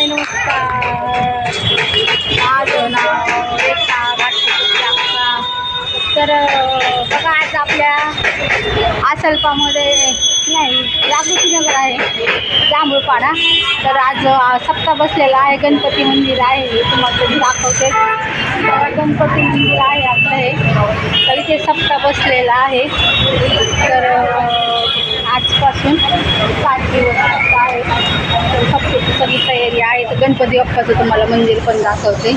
नमस्कार. माझं नाव रेखा भाटकर. तर बघा आज आपल्या आसलपामध्ये नाही जागृतीनगर आहे जांभूळपाडा. तर आज सप्ताह बसलेला आहे. गणपती मंदिर आहे, तुम्हाला कधी दाखवते. गणपती मंदिर आहे आपलं हे. तर इथे सप्ताह बसलेला आहे. तर आजपासून 5 दिवस आहे. तर सप्ताहाची सगळी तयारी आहे. तर गणपती बाप्पाचं तुम्हाला मंदिर पण दाखवते.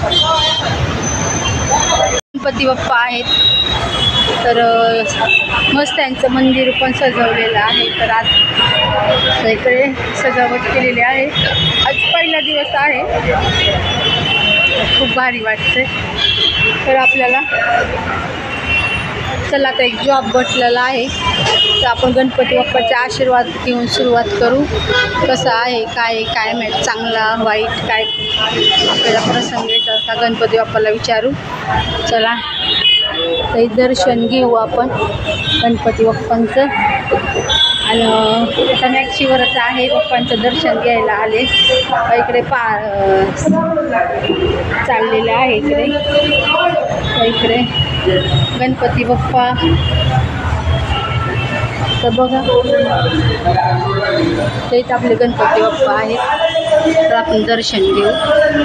गणपती बाप्पा आहेत. तर मस्त त्यांचं मंदिर पण सजवलेलं आहे. तर आज इकडे सजावट केलेली आहे. आज पहिला दिवस आहे. खूप भारी वाटते. तर आपल्याला चला आता एक जॉब भेटलेला आहे. तर आपण गणपती बाप्पाचे आशीर्वाद घेऊन सुरुवात करू. कसं आहे काय माहीत, चांगला वाईट काय आपल्याला प्रसंग येतात का गणपती बाप्पाला विचारू. चला काही दर्शन घेऊ आपण गणपती बाप्पांचं. आणि मॅक्सीवरच आहे. बाप्पांचं दर्शन घ्यायला आले. इकडे चाललेलं आहे. इकडे गणपती बाप्पा. तर बघा ते आपले गणपती बाप्पा आहेत. तर आपण दर्शन घेऊ.